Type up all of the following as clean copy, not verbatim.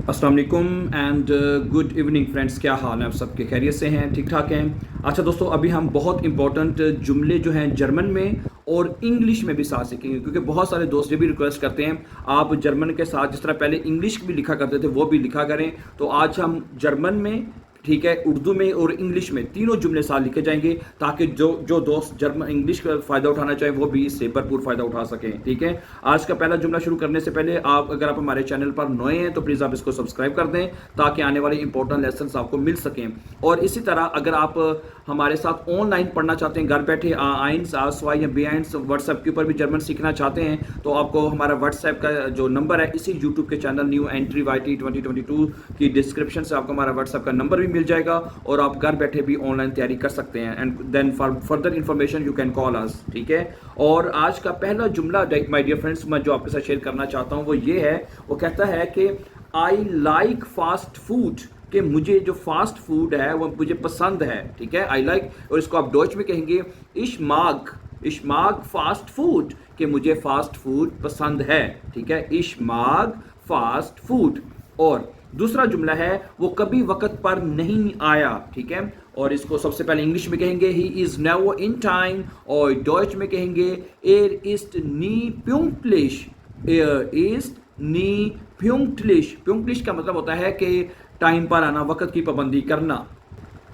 अस्सलाम वालेकुम and good evening friends. क्या हाल है आप सबके? खैरियत से हैं? ठीक ठाक हैं? अच्छा दोस्तों, अभी हम बहुत इंपॉर्टेंट जुमले जो हैं जर्मन में और इंग्लिश में भी साथ सीखेंगे, क्योंकि बहुत सारे दोस्त ये भी रिक्वेस्ट करते हैं आप जर्मन के साथ जिस तरह पहले इंग्लिश भी लिखा करते थे वो भी लिखा करें। तो आज हम जर्मन में, ठीक है, उर्दू में और इंग्लिश में तीनों जुमले साथ लिखे जाएंगे, ताकि जो जो दोस्त जर्मन इंग्लिश का फ़ायदा उठाना चाहें वो भी इससे भरपूर फ़ायदा उठा सकें। ठीक है, आज का पहला जुमला शुरू करने से पहले अगर आप हमारे चैनल पर नए हैं तो प्लीज़ आप इसको सब्सक्राइब कर दें, ताकि आने वाले इंपॉर्टेंट लेसन आपको मिल सकें। और इसी तरह अगर आप हमारे साथ ऑनलाइन पढ़ना चाहते हैं, घर बैठे आइंस आसवाई या बी आइंस व्हाट्सएप के ऊपर भी जर्मन सीखना चाहते हैं, तो आपको हमारा व्हाट्सएप का जो नंबर है इसी यूट्यूब के चैनल न्यू एंट्री YT 2022 की डिस्क्रिप्शन से आपको हमारा व्हाट्सएप का नंबर भी मिल जाएगा और आप घर बैठे भी ऑनलाइन तैयारी कर सकते हैं। And then for further information you can call us. ठीक है, और आज का पहला जुमला माय डियर फ्रेंड्स मैं जो आपके साथ शेयर करना चाहता हूँ वो ये है, वो कहता है कि आई लाइक फास्ट फूड, कि मुझे जो फास्ट फूड है वो मुझे पसंद है। ठीक है, आई लाइक, और इसको आप डॉच में कहेंगे इश माग फास्ट फूड, कि मुझे फास्ट फूड पसंद है। ठीक है, इश माग फास्ट फूड। और दूसरा जुमला है वो कभी वक्त पर नहीं आया। ठीक है, और इसको सबसे पहले इंग्लिश में कहेंगे he is never in time, और डॉच में कहेंगे एर इस्ट नी प्यूंक्टलिश। एर इस्ट नी प्यूंक्टलिश। प्यूंक्टलिश का मतलब होता है कि टाइम पर आना, वक्त की पाबंदी करना।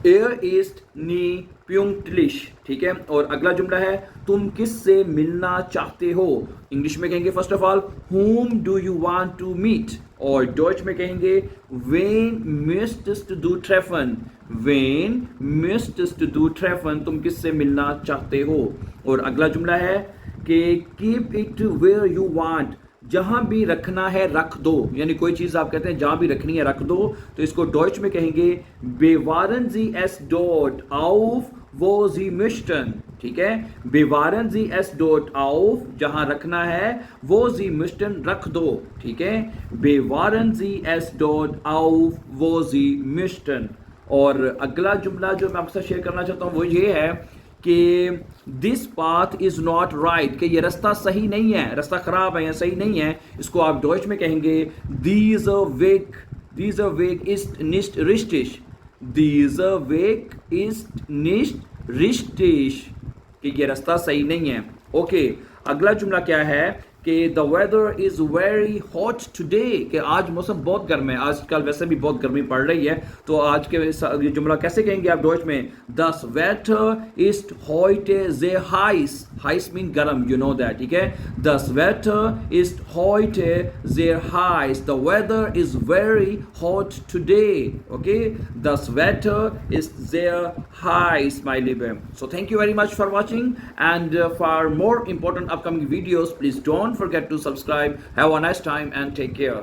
एर इस्ट नी प्यूंक्टलिश। ठीक है, और अगला जुमला है तुम किससे मिलना चाहते हो। इंग्लिश में कहेंगे first of all whom do you want to meet, और डॉच में कहेंगे wen möchtest du treffen। wen möchtest du treffen, तुम किससे मिलना चाहते हो। और अगला जुमला है कि keep it where you want, जहां भी रखना है रख दो, यानी कोई चीज आप कहते हैं जहां भी रखनी है रख दो, तो इसको डॉइच में कहेंगे बेवारन जी एस डॉट आउफ वो जी मिस्टन। ठीक है, बेवारन जी एस डॉट आउफ, जहां रखना है वो जी मिस्टन रख दो। ठीक है, बेवारन जी एस डॉट आउफ वो जी मिस्टन। और अगला जुमला जो मैं आपसे शेयर करना चाहता हूं वो ये है कि this path is not right, कि ये रास्ता सही नहीं है, रास्ता खराब है या सही नहीं है। इसको आप डॉइच में कहेंगे दीज़र वेग इस्ट निस्ट रिस्टिश। दीज़र वेग इस्ट निस्ट रिस्टिश, कि ये रास्ता सही नहीं है। ओके, अगला जुमला क्या है कि the weather is very hot today, कि आज मौसम बहुत गर्म है। आजकल वैसे भी बहुत गर्मी पड़ रही है, तो आज के ये जुमला कैसे कहेंगे आप डॉच में? दस weather is heute sehr heiß। हाइस मीन गर्म, यू नो दैट। ठीक है, this weather is heute sehr heiß, the weather is very hot today. Okay, this weather is sehr heiß, my liebe. So thank you very much for watching, and for more important upcoming videos please don't forget to subscribe. Have a nice time and take care.